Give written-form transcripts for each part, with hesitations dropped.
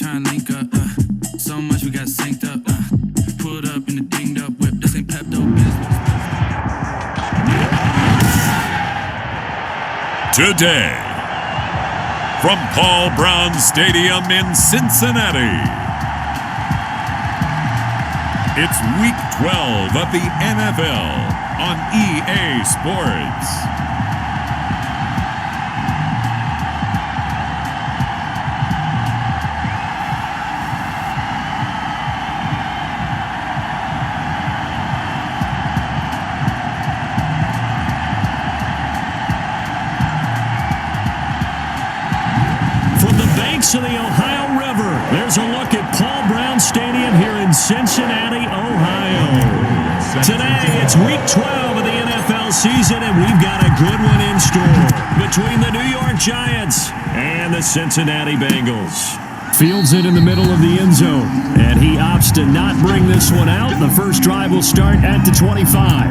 trying to link up. So much we got synced up. Pulled up in the dinged up whip. This ain't Pepto business. Today, from Paul Brown Stadium in Cincinnati, it's Week 12 of the NFL on EA Sports. To the Ohio River, there's a look at Paul Brown Stadium here in Cincinnati, Ohio. Today, it's Week 12 of the NFL season, and we've got a good one in store between the New York Giants and the Cincinnati Bengals. Fields it in the middle of the end zone, and he opts to not bring this one out. The first drive will start at the 25.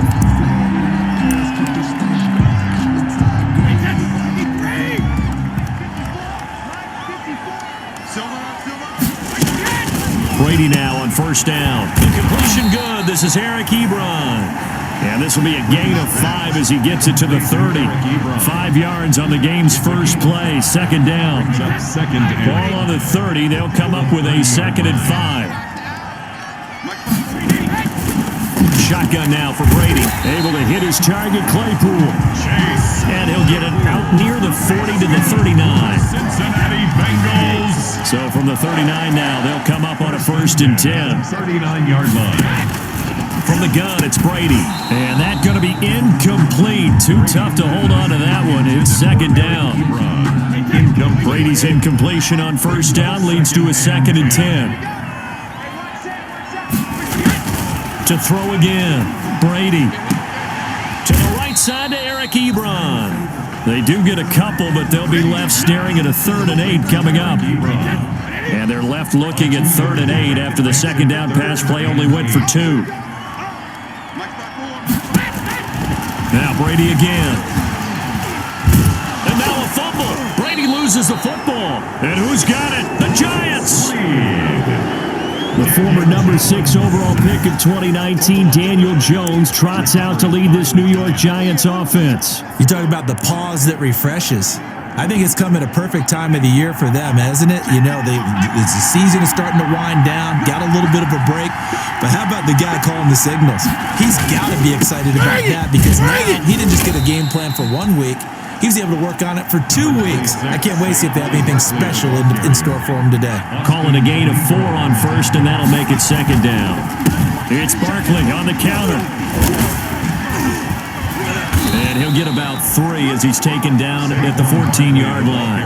Brady now on first down. The completion good. This is Eric Ebron. And this will be a gain of 5 as he gets it to the 30. 5 yards on the game's first play. Second down. Ball on the 30. They'll come up with a 2nd and 5. Shotgun now for Brady. Able to hit his target, Claypool. And he'll get it out near the 40 to the 39. Cincinnati Bengals. So from the 39 now, they'll come up on a 1st and 10. 39-yard line. From the gun, it's Brady. And that's going to be incomplete. Too tough to hold on to that one. It's 2nd down. Brady's incompletion on 1st down leads to a 2nd and 10. To throw again, Brady. To the right side to Eric Ebron. They do get a couple, but they'll be left staring at a 3rd and 8 coming up. And they're left looking at 3rd and 8 after the 2nd down pass play only went for 2. Now Brady again. And now a fumble. Brady loses the football. And who's got it? The Giants. The former number 6 overall pick of 2019, Daniel Jones, trots out to lead this New York Giants offense. You talk about the pause that refreshes. I think it's come at a perfect time of the year for them, hasn't it? You know, the season is starting to wind down, got a little bit of a break. But how about the guy calling the signals? He's got to be excited about that because now he didn't just get a game plan for 1 week. He was able to work on it for 2 weeks. I can't wait to see if they have anything special in store for him today. Calling a gain of 4 on 1st, and that'll make it 2nd down. It's Barkley on the counter. And he'll get about 3 as he's taken down at the 14-yard line.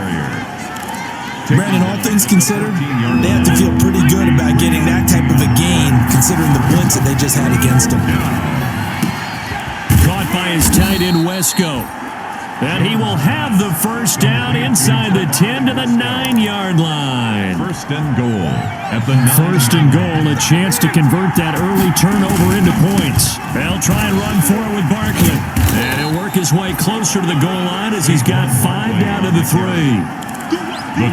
Brandon, all things considered, they have to feel pretty good about getting that type of a gain considering the blitz that they just had against them. Caught by his tight end, Wesco. And he will have the 1st down inside the 10 to the 9-yard line. 1st and goal at the 9. 1st and goal, a chance to convert that early turnover into points. They'll try and run for it with Barkley. And he'll work his way closer to the goal line as he's got 5 down to the 3.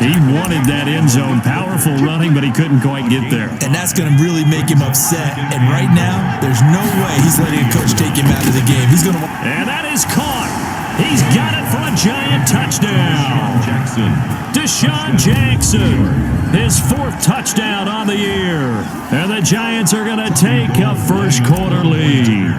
He wanted that end zone. Powerful running, but he couldn't quite get there. And that's going to really make him upset. And right now, there's no way he's letting a coach take him out of the game. He's going to. And that is caught. He's got it for a Giant touchdown. Deshaun Jackson, his 4th touchdown on the year. And the Giants are going to take a first-quarter lead.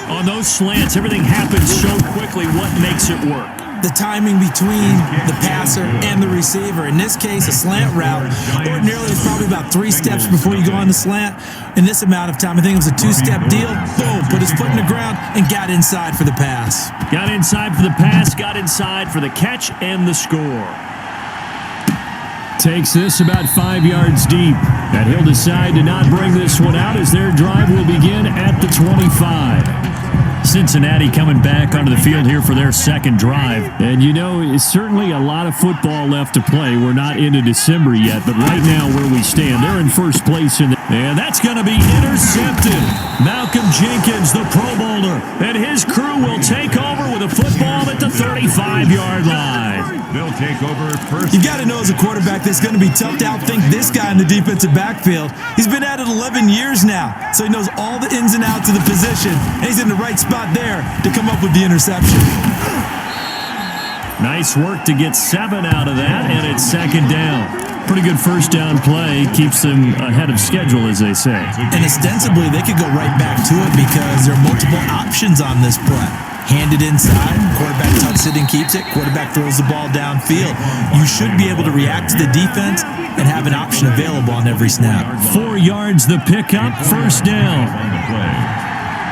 On those slants, everything happens so quickly. What makes it work? The timing between the passer and the receiver. In this case, a slant route. Ordinarily, it's probably about 3 steps before you go on the slant. In this amount of time, I think it was a 2-step deal. Boom, put his foot in the ground and got inside for the pass. Got inside for the pass, got inside for the catch and the score. Takes this about 5 yards deep. And he'll decide to not bring this one out as their drive will begin at the 25. Cincinnati coming back onto the field here for their 2nd drive. And you know, it's certainly a lot of football left to play. We're not into December yet, but right now where we stand, they're in 1st place. And that's going to be intercepted. Malcolm Jenkins, the Pro Bowler, and his crew will take over with a football at the 35-yard line. They'll take over first. You got to know as a quarterback that it's going to be tough to outthink this guy in the defensive backfield. He's been at it 11 years now, so he knows all the ins and outs of the position, and he's in the right spot there to come up with the interception. Nice work to get 7 out of that, and it's second down. Pretty good first down play. Keeps them ahead of schedule, as they say. And ostensibly, they could go right back to it because there are multiple options on this play. Hand it inside, quarterback tucks it and keeps it, quarterback throws the ball downfield. You should be able to react to the defense and have an option available on every snap. 4 yards the pickup, first down.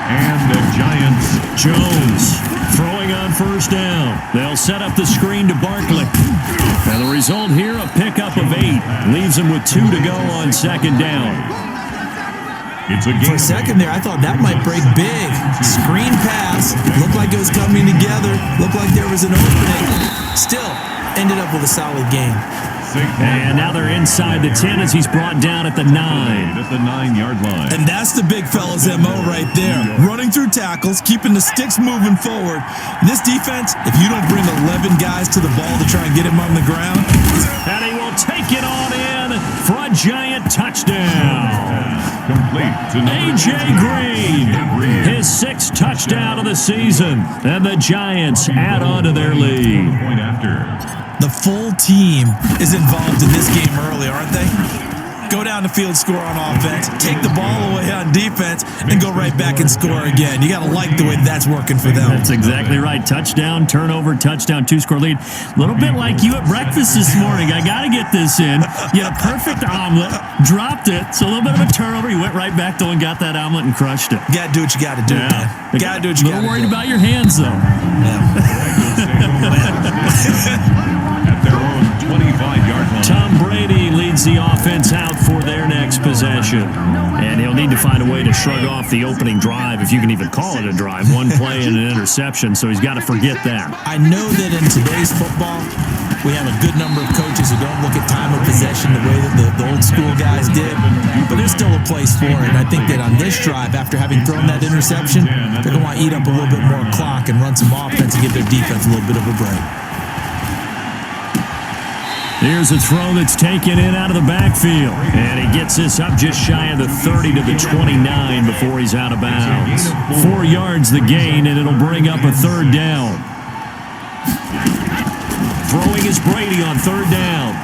And the Giants. Jones throwing on first down. They'll set up the screen to Barkley. And the result here, a pickup of 8. Leaves them with 2 to go on second down. For a second there, I thought that might break big. Screen pass. Looked like it was coming together. Looked like there was an opening. Still, ended up with a solid game. And now they're inside the 10 as he's brought down at the 9. At the 9-yard line. And that's the big fella's MO right there. Running through tackles, keeping the sticks moving forward. This defense, if you don't bring 11 guys to the ball to try and get him on the ground. And he will take it on in for a Giant touchdown. Complete to A.J. Green, his 6th touchdown of the season. And the Giants add on to their lead. Point after. The full team is involved in this game early, aren't they? Go down the field, score on offense, take the ball away on defense, and go right back and score again. You got to like the way that's working for them. That's exactly right. Touchdown, turnover, touchdown, 2-score lead. A little bit like you at breakfast this morning. I got to get this in. You had a perfect omelet, dropped it. So a little bit of a turnover. You went right back though and got that omelet and crushed it. You got to do what you got to do, man. You got to do what you got to do. A little worried about your hands, though. At their own 25-yard line. Tom Brady leads the offense out for their next possession. And he'll need to find a way to shrug off the opening drive, if you can even call it a drive. 1 play and an interception, so he's got to forget that. I know that in today's football, we have a good number of coaches who don't look at time of possession the way that the old school guys did, but there's still a place for it. And I think that on this drive, after having thrown that interception, they're going to want to eat up a little bit more clock and run some offense and give their defense a little bit of a break. Here's a throw that's taken in out of the backfield. And he gets this up just shy of the 30 to the 29 before he's out of bounds. 4 yards the gain, and it'll bring up a third down. Throwing is Brady on third down.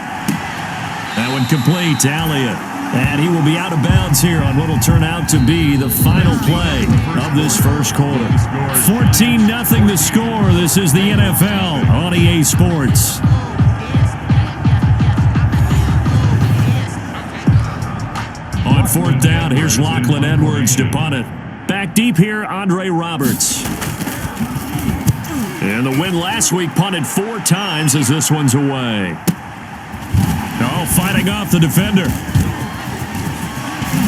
That one complete to Elliott. And he will be out of bounds here on what will turn out to be the final play of this first quarter. 14-0 the score. This is the NFL on EA Sports. On fourth down, here's Lachlan Edwards to punt it. Back deep here, Andre Roberts. And the win last week punted 4 times as this one's away. Oh, fighting off the defender.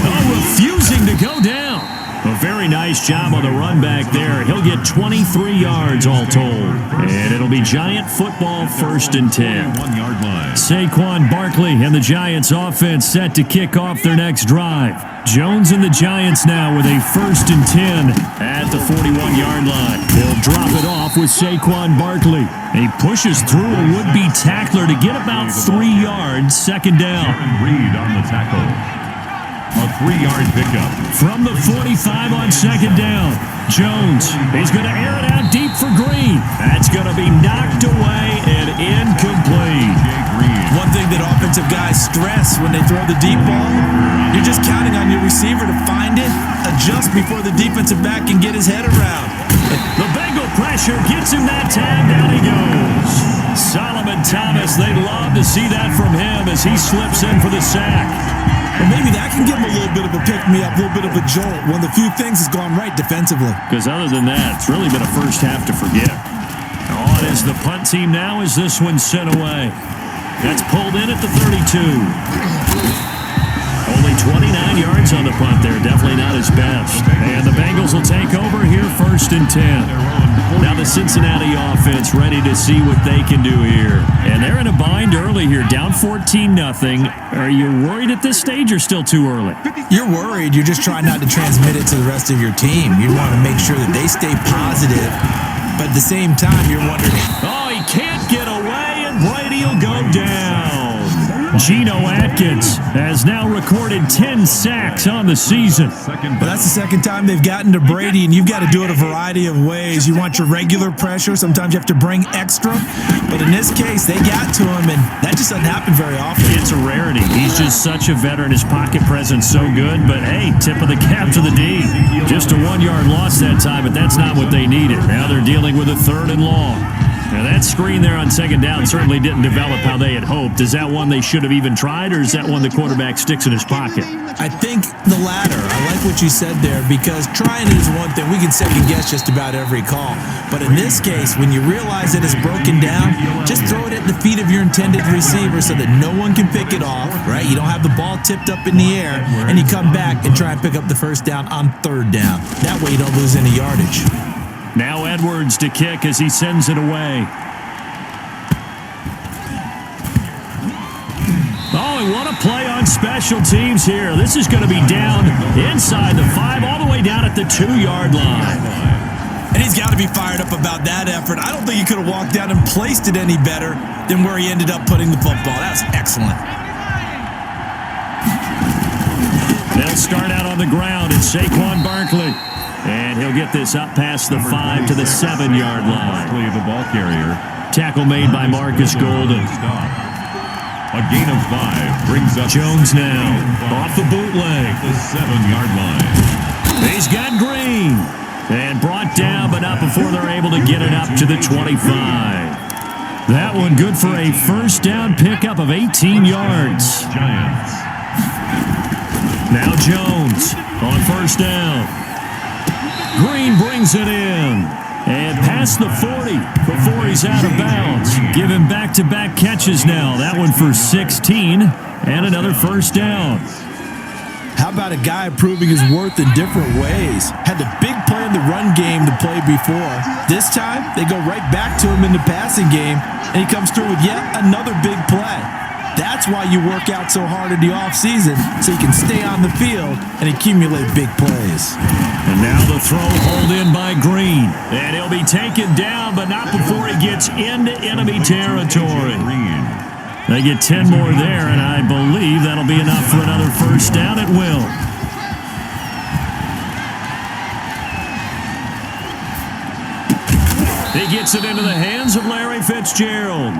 Oh, refusing to go down. A very nice job on the run back there. He'll get 23 yards all told. And it'll be Giant football, 1st and 10. 1-yard line. Saquon Barkley and the Giants offense set to kick off their next drive. Jones and the Giants now with a 1st and 10 at the 41-yard line. They'll drop it off with Saquon Barkley. He pushes through a would-be tackler to get about 3 yards, second down. Reed on the tackle. A 3-yard pickup. From the 45 on second down, Jones, he's going to air it out deep for Green. That's going to be knocked away and incomplete. One thing that offensive guys stress when they throw the deep ball, you're just counting on your receiver to find it, adjust before the defensive back can get his head around. The Bengal pressure gets him that time. Down he goes. Solomon Thomas, they'd love to see that from him as he slips in for the sack. Well, maybe that can give him a little bit of a pick-me-up, a little bit of a jolt. One of the few things has gone right defensively. Because other than that, it's really been a first half to forget. On is the punt team now as this one's sent away. That's pulled in at the 32. Only 29 yards on the punt there. Definitely not his best. And the Bengals will take over here, 1st and 10. Now the Cincinnati offense ready to see what they can do here. And they're in a bind early here, down 14-0. Are you worried at this stage or still too early? You're worried. You're just trying not to transmit it to the rest of your team. You want to make sure that they stay positive. But at the same time, you're wondering. Oh, he can't get away, and and Brady will go down. Geno Atkins has now recorded 10 sacks on the season. Well, that's the second time they've gotten to Brady, and you've got to do it a variety of ways. You want your regular pressure. Sometimes you have to bring extra. But in this case, they got to him, and that just doesn't happen very often. It's a rarity. He's just such a veteran. His pocket presence so good. But, hey, tip of the cap to the D. Just a 1-yard loss that time, but that's not what they needed. Now they're dealing with a 3rd and long. Now, that screen there on 2nd down certainly didn't develop how they had hoped. Is that one they should have even tried, or is that one the quarterback sticks in his pocket? I think the latter. I like what you said there, because trying it is one thing. We can second-guess just about every call. But in this case, when you realize that it's broken down, just throw it at the feet of your intended receiver so that no one can pick it off, right? You don't have the ball tipped up in the air, and you come back and try and pick up the 1st down on 3rd down. That way you don't lose any yardage. Now Edwards to kick as he sends it away. Oh, and what a play on special teams here. This is going to be down inside the 5, all the way down at the 2-yard line. And he's got to be fired up about that effort. I don't think he could have walked down and placed it any better than where he ended up putting the football. That was excellent. They'll start out on the ground. It's Saquon Barkley. And he'll get this up past the 5 to the 7-yard line. The ball carrier. Tackle made by Marcus Golden. A gain of 5 brings up Jones now off the bootleg. The 7-yard line. He's got Green. And brought down, but not before they're able to get it up to the 25. That one good for a 1st down pickup of 18 yards. Giants. Now Jones on 1st down. Green brings it in. And past the 40 before he's out of bounds. Give him back-to-back catches now. That one for 16 and another 1st down. How about a guy proving his worth in different ways? Had the big play in the run game to play before. This time, they go right back to him in the passing game, and he comes through with yet another big play. That's why you work out so hard in the offseason, so you can stay on the field and accumulate big plays. And now the throw hauled in by Green. And he'll be taken down, but not before he gets into enemy territory. They get 10 more there, and I believe that'll be enough for another 1st down. It will. He gets it into the hands of Larry Fitzgerald.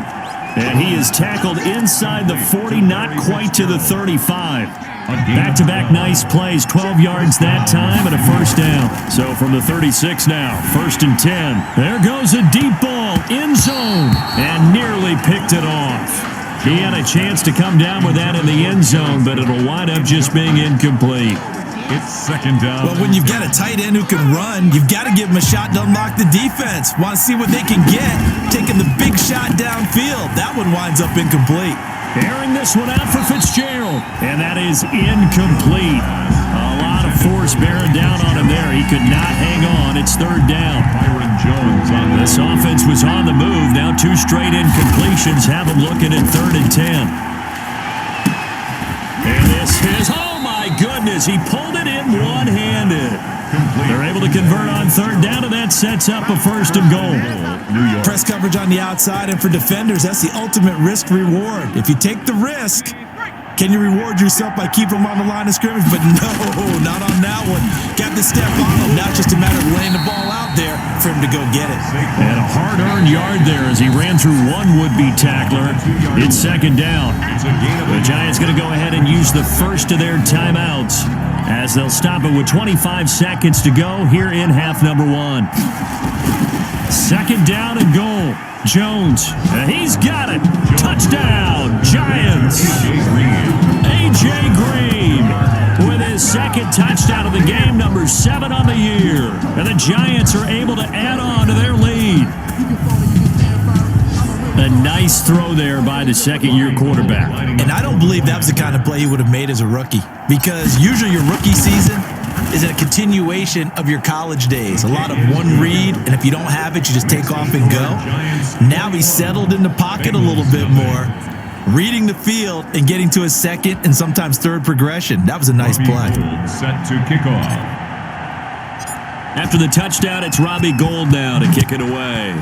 And he is tackled inside the 40, not quite to the 35. Back-to-back nice plays, 12 yards that time and a 1st down. So from the 36 now, 1st and 10. There goes a deep ball, end zone, and nearly picked it off. He had a chance to come down with that in the end zone, but it'll wind up just being incomplete. It's 2nd down. Well, when you've got a tight end who can run, you've got to give him a shot to unlock the defense. Want to see what they can get, taking the big shot downfield. That one winds up incomplete. Airing this one out for Fitzgerald, and that is incomplete. A lot of force bearing down on him there. He could not hang on. It's 3rd down. Byron Jones on this offense was on the move. Now 2 straight incompletions have him looking at 3rd and 10. And this is, oh my goodness, he pulled it in one-handed. They're able to convert on 3rd down, and that sets up a 1st and goal. Press coverage on the outside, and for defenders, that's the ultimate risk reward. If you take the risk, can you reward yourself by keeping them on the line of scrimmage? But no, not on that one. Got the step on him. Now it's just a matter of laying the ball out there for him to go get it. And a hard-earned yard there as he ran through one would-be tackler. It's 2nd down. The Giants going to go ahead and use the first of their timeouts as they'll stop it with 25 seconds to go here in half number 1. 2nd down and goal. Jones, he's got it. Touchdown, Giants. A.J. Green with his 2nd touchdown of the game, number 7 on the year. And the Giants are able to add on to their lead. A nice throw there by the 2nd-year quarterback. And I don't believe that was the kind of play he would have made as a rookie, because usually your rookie season is a continuation of your college days. A lot of one read, and if you don't have it, you just take off and go. Now he's settled in the pocket a little bit more, reading the field and getting to his 2nd and sometimes 3rd progression. That was a nice play. Set to kick off. After the touchdown, it's Robbie Gould now to kick it away.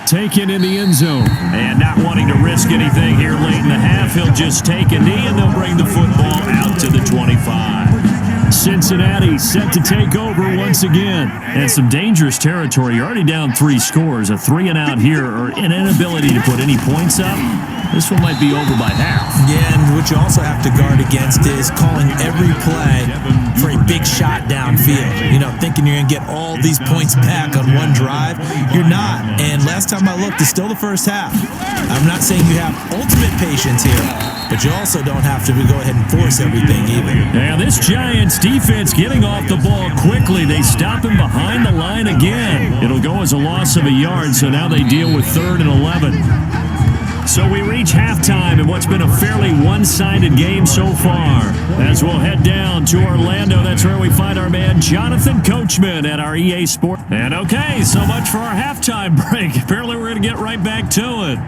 taken in the end zone. And not wanting to risk anything here late in the half, he'll just take a knee and they'll bring the football out to the 25. Cincinnati set to take over once again. And some dangerous territory. You're already down 3 scores. A 3-and-out here, or an inability to put any points up. This one might be over by half. Yeah, and what you also have to guard against is calling every play for a big shot downfield. You know, thinking you're going to get all these points back on one drive. You're not. And last time I looked, it's still the first half. I'm not saying you have ultimate patience here, but you also don't have to go ahead and force everything either. Now this Giants defense getting off the ball quickly. They stop him behind the line again. It'll go as a loss of a yard, so now they deal with 3rd and 11. So we reach halftime in what's been a fairly one-sided game so far. As we'll head down to Orlando, that's where we find our man Jonathan Coachman at our EA Sport. And okay, so much for our halftime break. Apparently we're going to get right back to it.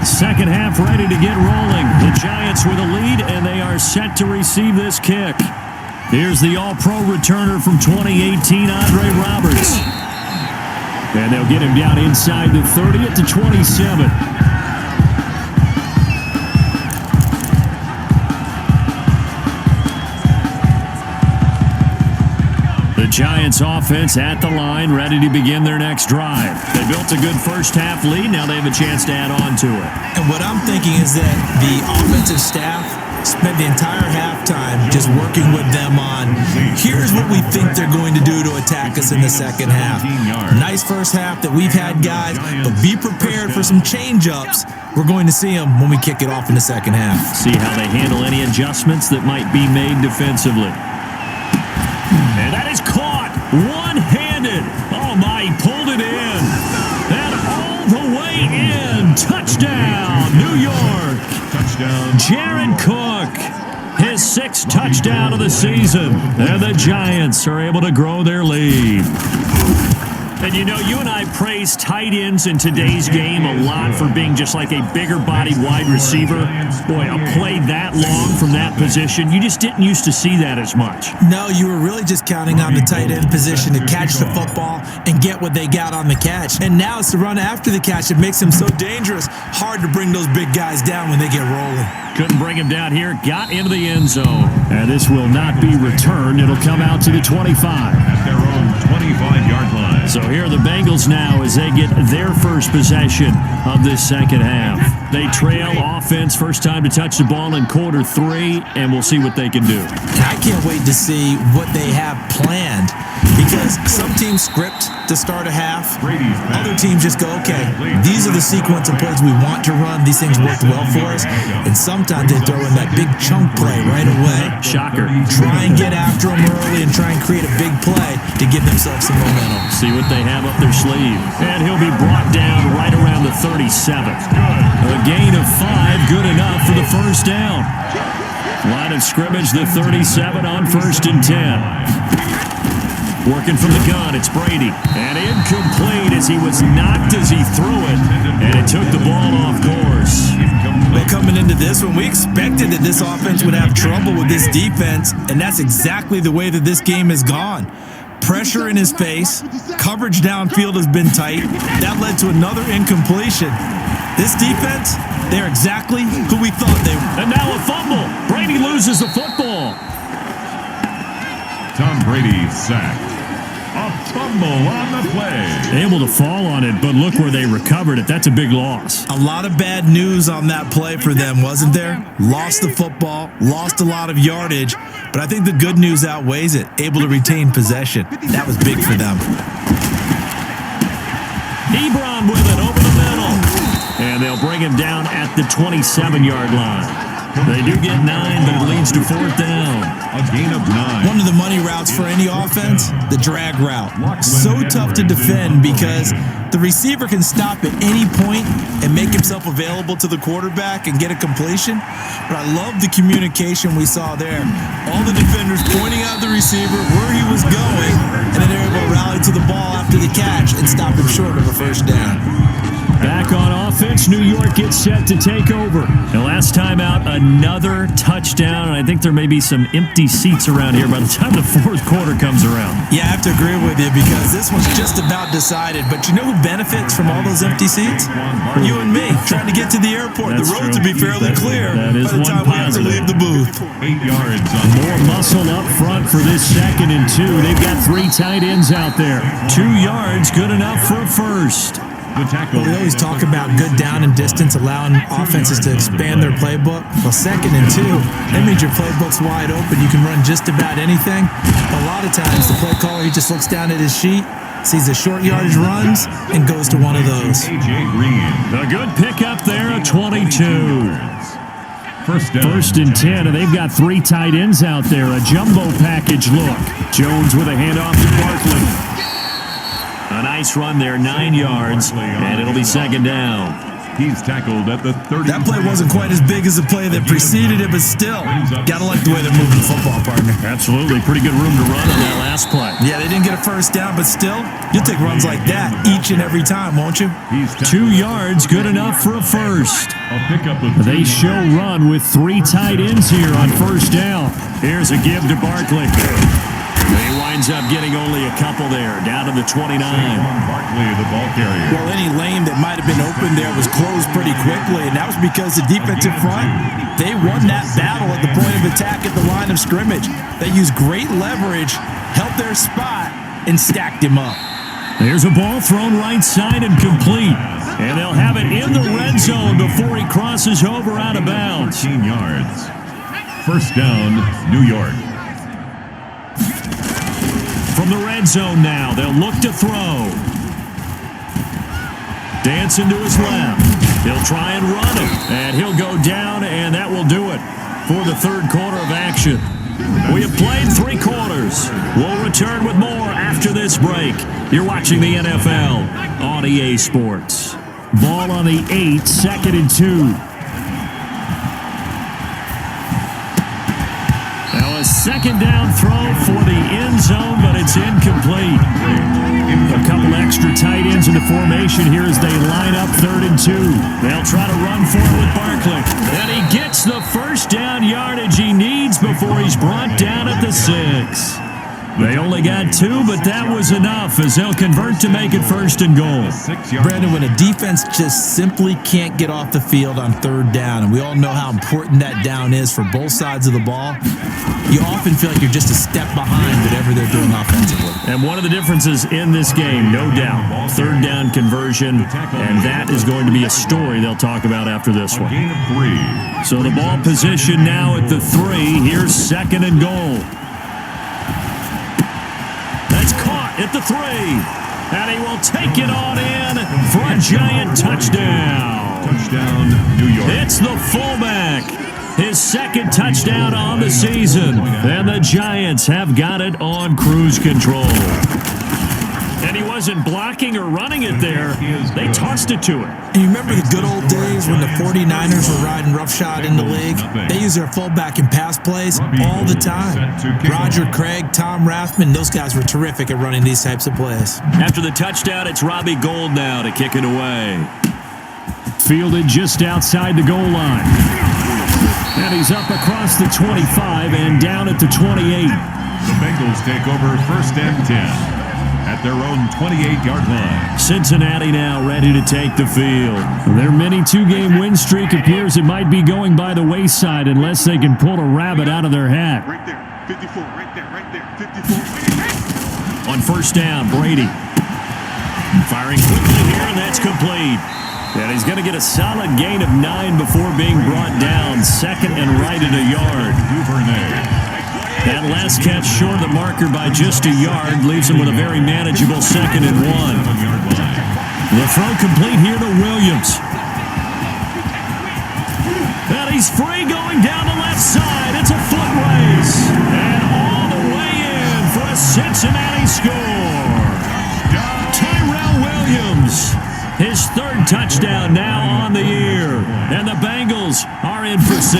Second half ready to get rolling. The Giants with a lead, and they are set to receive this kick. Here's the All-Pro returner from 2018, Andre Roberts. And they'll get him down inside the 30 at the 27. The Giants offense at the line, ready to begin their next drive. They built a good first half lead. Now they have a chance to add on to it. And what I'm thinking is that the offensive staff spent the entire halftime just working with them on, here's what we think they're going to do to attack us in the second half. Nice first half that we've had, guys, but be prepared for some change-ups. We're going to see them when we kick it off in the second half. See how they handle any adjustments that might be made defensively. And that is caught one-handed. Oh, my, he pulled it in. And all the way in. Touchdown, New York. Touchdown. Jared Cook, his 6th touchdown of the season. And the Giants are able to grow their lead. And you know, you and I praise tight ends in today's game a lot for being just like a bigger-bodied wide receiver. Boy, a play that long from that position, you just didn't used to see that as much. No, you were really just counting on the tight end position to catch the football and get what they got on the catch. And now it's the run after the catch that makes him so dangerous. Hard to bring those big guys down when they get rolling. Couldn't bring him down here, got into the end zone. And this will not be returned. It'll come out to the 25. At their own 25-yard line. So here are the Bengals now as they get their first possession of this second half. They trail offense, first time to touch the ball in quarter 3, and we'll see what they can do. I can't wait to see what they have planned, because some teams script to start a half. Other teams just go, okay, these are the sequence of plays we want to run. These things worked well for us. And sometimes they throw in that big chunk play right away. Shocker. Try and get after them early and try and create a big play to give themselves some momentum. See what they have up their sleeve. And he'll be brought down right around the 37. A gain of 5, good enough for the first down. Line of scrimmage, the 37 on 1st and 10. Working from the gun, it's Brady. And incomplete as he was knocked as he threw it. And it took the ball off course. Well, coming into this one, we expected that this offense would have trouble with this defense, and that's exactly the way that this game has gone. Pressure in his face, coverage downfield has been tight. That led to another incompletion. This defense, they're exactly who we thought they were. And now a fumble. Brady loses the football. Tom Brady sacked. A fumble on the play. Able to fall on it, but look where they recovered it. That's a big loss. A lot of bad news on that play for them, wasn't there? Lost the football, lost a lot of yardage, but I think the good news outweighs it. Able to retain possession. That was big for them. Ebron with it over the middle. And they'll bring him down at the 27-yard line. They do get 9, but it leads to 4th down. A gain of 9. One of the money routes for any offense, the drag route. So tough to defend because the receiver can stop at any point and make himself available to the quarterback and get a completion. But I love the communication we saw there. All the defenders pointing out the receiver, where he was going, and then they're able to rally to the ball after the catch and stop him short of a first down. Back on offense. Sports, New York gets set to take over. And last time out, another touchdown, and I think there may be some empty seats around here by the time the fourth quarter comes around. Yeah, I have to agree with you because this one's just about decided. But you know who benefits from all those empty seats? You and me, trying to get to the airport. That's the roads true. will be fairly clear that is by the time we have to positive. leave the booth. 8 yards on More muscle up front for this 2nd and 2. They've got 3 tight ends out there. 2 yards, good enough for a first. the tackle. Well, we always talk about good down and distance, allowing offenses to expand their playbook. Well, 2nd and 2, that means your playbook's wide open. You can run just about anything. A lot of times, the play caller, he just looks down at his sheet, sees the short yardage runs, and goes to one of those. A.J. Green. A good pickup there, a 22. First down. 1st and 10, and they've got 3 tight ends out there. A jumbo package look. Jones with a handoff to Barkley. A nice run there, 9 yards, and it'll be 2nd down. He's tackled at the 30. That play wasn't quite as big as the play that preceded it, but still, gotta like the way they're moving the football, partner. Absolutely, pretty good room to run on that last play. Yeah, they didn't get a first down, but still, you'll take runs like that each and every time, won't you? 2 yards, good enough for a first. A pickup of They show run with 3 tight ends here on 1st down. Here's a give to Barkley. He winds up getting only a couple there, down to the 29. Barkley, the ball carrier. Well, any lane that might have been open there was closed pretty quickly, and that was because the defensive front, they won that battle at the point of attack at the line of scrimmage. They used great leverage, held their spot, and stacked him up. There's a ball thrown right side and complete. And they'll have it in the red zone before he crosses over out of bounds. 13 yards. First down, New York. From the red zone now, they'll look to throw. Dancing to his left. He'll try and run it, and he'll go down, and that will do it for the 3rd quarter of action. We have played 3 quarters. We'll return with more after this break. You're watching the NFL on EA Sports. Ball on the 8, 2nd and 2. Now a 2nd down throw for the end zone, but it's incomplete. A couple extra tight ends in the formation here as they line up 3rd and 2. They'll try to run for it with Barkley. And he gets the 1st down yardage he needs before he's brought down at the 6. They only got 2, but that was enough as they'll convert to make it 1st and goal. 6 yards. Brandon, when a defense just simply can't get off the field on 3rd down, and we all know how important that down is for both sides of the ball, you often feel like you're just a step behind whatever they're doing offensively. And one of the differences in this game, no doubt, 3rd down conversion, and that is going to be a story they'll talk about after this one. Gain of 3. So the ball position now at the 3. Here's 2nd and goal. That's caught at the 3. And he will take it on in for a giant touchdown. Touchdown, New York. It's the fullback. His 2nd touchdown on the season. And the Giants have got it on cruise control. And he wasn't blocking or running it there. They tossed it to him. And you remember the good old days when the 49ers were riding roughshod in the league? They use their fullback in pass plays all the time. Roger Craig, Tom Rathman, those guys were terrific at running these types of plays. After the touchdown, it's Robbie Gould now to kick it away. Fielded just outside the goal line. And he's up across the 25 and down at the 28. The Bengals take over 1st and 10. At their own 28-yard line. Cincinnati now ready to take the field. Their mini 2-game win streak appears it might be going by the wayside unless they can pull a rabbit out of their hat. Right there, 54, right there, 54. On 1st down, Brady. Firing quickly here, and that's complete. And he's going to get a solid gain of 9 before being brought down. 2nd and right at a yard. Duvernay. That last catch short of the marker by just a yard leaves him with a very manageable 2nd and 1. The throw complete here to Williams. And he's free going down the left side. It's a foot race. And all the way in for a Cincinnati score. Tyrell Williams. His 3rd touchdown now on the year. And the Bengals are in for 6.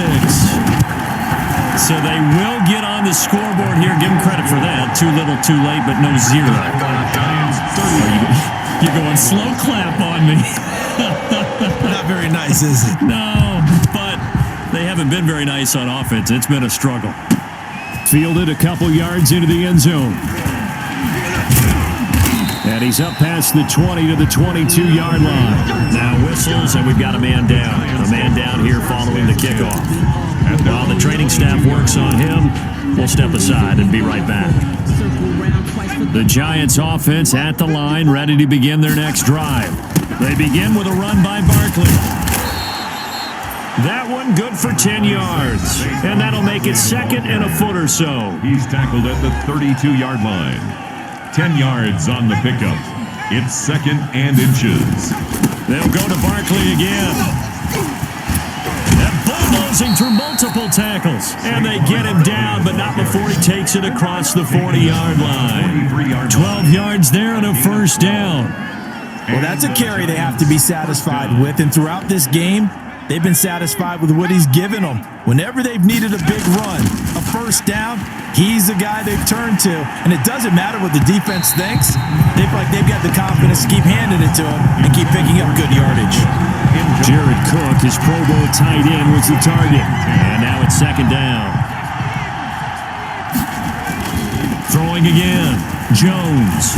So they will get on the scoreboard here. Give them credit for that. Too little, too late, but no 0. You're going slow clap on me. Not nice, is it? No, but they haven't been very nice on offense. It's been a struggle. Fielded a couple yards into the end zone. And he's up past the 20 to the 22-yard line. Now whistles, and we've got a man down. A man down here following the kickoff. While the training staff works on him, we'll step aside and be right back. The Giants offense at the line, ready to begin their next drive. They begin with a run by Barkley. That one good for 10 yards. And that'll make it second and a foot or so. He's tackled at the 32-yard line. 10 yards on the pickup. It's second and inches. They'll go to Barkley again. And bulldozing through multiple tackles. And they get him down, but not before he takes it across the 40-yard line. 12 yards there and a first down. Well, that's a carry they have to be satisfied with. And throughout this game, they've been satisfied with what he's given them. Whenever they've needed a big run, a first down, he's the guy they've turned to. And it doesn't matter what the defense thinks. They feel like they've got the confidence to keep handing it to him and keep picking up good yardage. Jared Cook, his Pro Bowl tight end, was the target. And now it's second down. Throwing again. Jones.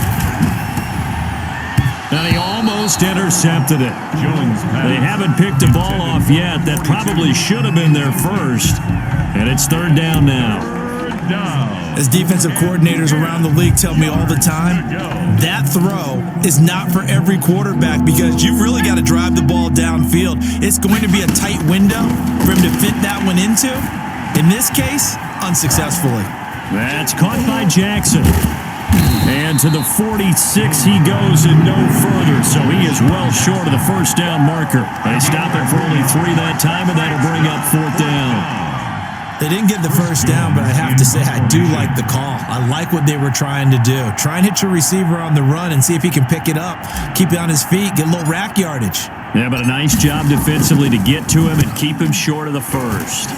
And he almost intercepted it. They haven't picked a ball off yet. That probably should have been their first. And it's third down now. As defensive coordinators around the league tell me all the time, that throw is not for every quarterback because you've really got to drive the ball downfield. It's going to be a tight window for him to fit that one into. In this case, unsuccessfully. That's caught by Jackson. And to the 46 he goes and no further. So he is well short of the first down marker. They stop it for only 3 that time, and that'll bring up fourth down. They didn't get the first down, but I have to say I do like the call. I like what they were trying to do. Try and hit your receiver on the run and see if he can pick it up. Keep it on his feet, get a little rack yardage. Yeah, but a nice job defensively to get to him and keep him short of the first.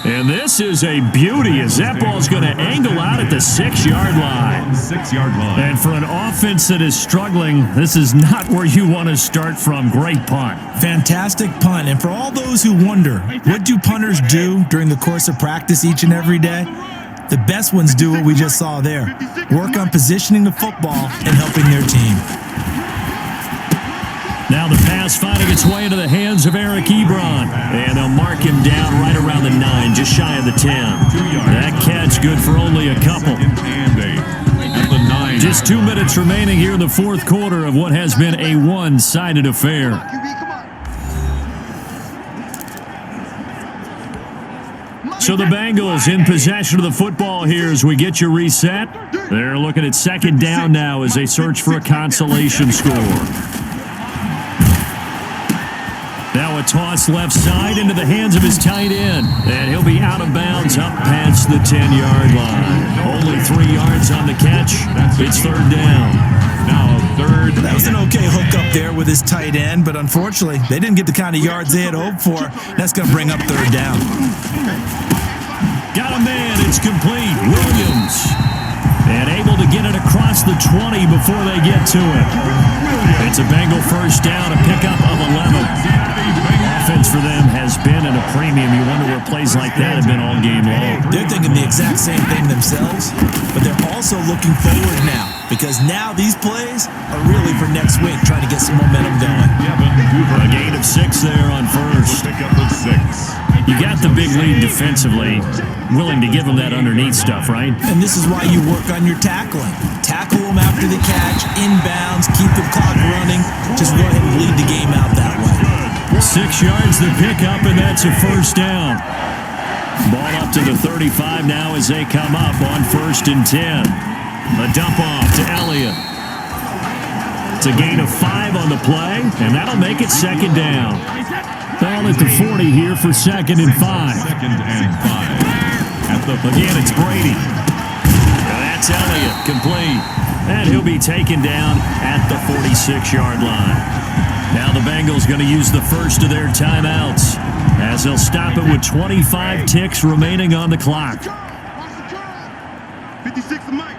And this is a beauty as that ball's going to angle out at the 6-yard line. 6-yard line. And for an offense that is struggling, this is not where you want to start from. Great punt. Fantastic punt. And for all those who wonder, what do punters do during the course of practice each and every day? The best ones do what we just saw there. Work on positioning the football and helping their team. Now the pass finding its way into the hands of Eric Ebron. And they'll mark him down right around the 9, just shy of the 10. That catch good for only a couple. Just 2 minutes remaining here in the fourth quarter of what has been a one-sided affair. So the Bengals in possession of the football here as we get you reset. They're looking at second down now as they search for a consolation score. Now a toss left side into the hands of his tight end. And he'll be out of bounds up past the 10-yard line. Only 3 yards on the catch. It's third down. Now third. That was an okay hook up there with his tight end, but unfortunately, they didn't get the kind of yards they had hoped for. That's going to bring up third down. Got a man. It's complete. Williams. And able to get it across the 20 before they get to it. It's a Bengal first down, a pickup of 11. Offense for them has been at a premium. You wonder where plays like that have been all game long. They're thinking the exact same thing themselves, but they're also looking forward now because now these plays are really for next week, trying to get some momentum going. A gain of 6 there on first. You got the big lead defensively, willing to give them that underneath stuff, right? And this is why you work on your tackling. Tackle them after the catch, inbounds, keep the clock running. Just go ahead and lead the game out that way. 6 yards the pickup, and that's a first down. Ball up to the 35 now as they come up on 1st and 10. A dump off to Elliott. It's a gain of 5 on the play, and that'll make it second down. Ball at the 40 here for 2nd and 5. 2nd and 5. Again, it's Brady. And that's Elliott, complete. And he'll be taken down at the 46-yard line. Now the Bengals going to use the first of their timeouts as they'll stop it with 25 ticks remaining on the clock. 56 Mike.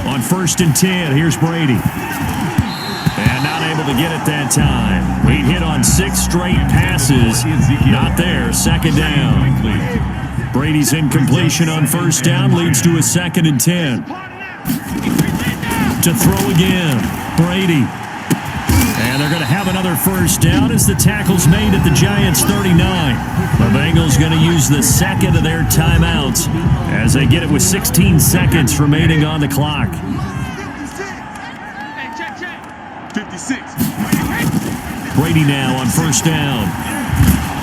On 1st 1st and 10. Here's Brady. And not able to get it that time. He hit on 6 straight passes. Not there. 2nd down. Brady's incompletion on 1st down leads to a 2nd and 10. To throw again. Brady. And they're going to have another 1st down as the tackle's made at the Giants' 39. The Bengals going to use the 2nd of their timeouts as they get it with 16 seconds remaining on the clock. 56. Brady now on 1st down.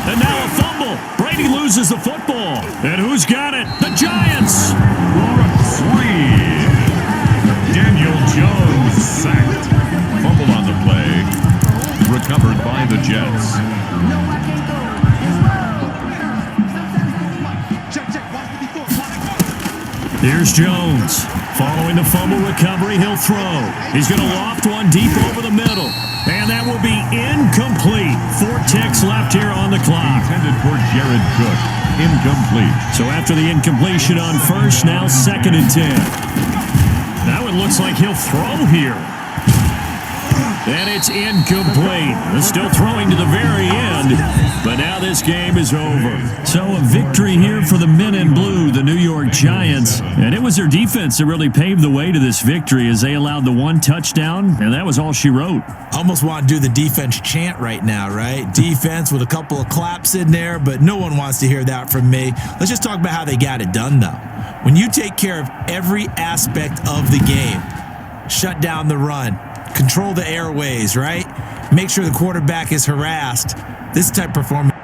And now a fumble. Brady loses the football. And who's got it? The Giants. Free. Daniel Jones sacked. Fumble on the play. Recovered by the Jets. Here's Jones. Following the fumble recovery, he'll throw. He's going to loft one deep over the middle. And that will be incomplete. 4 ticks left here on the clock. Intended for Jared Cook. Incomplete. So after the incompletion on 1st, now 2nd and 10. Now it looks like he'll throw here. And it's incomplete. They're still throwing to the very end, but now this game is over. So a victory here for the men in blue, the New York Giants. And it was their defense that really paved the way to this victory as they allowed the 1 touchdown, and that was all she wrote. Almost want to do the defense chant right now, right? Defense with a couple of claps in there, but no one wants to hear that from me. Let's just talk about how they got it done, though. When you take care of every aspect of the game, shut down the run, control the airways, right? Make sure the quarterback is harassed. This type of performance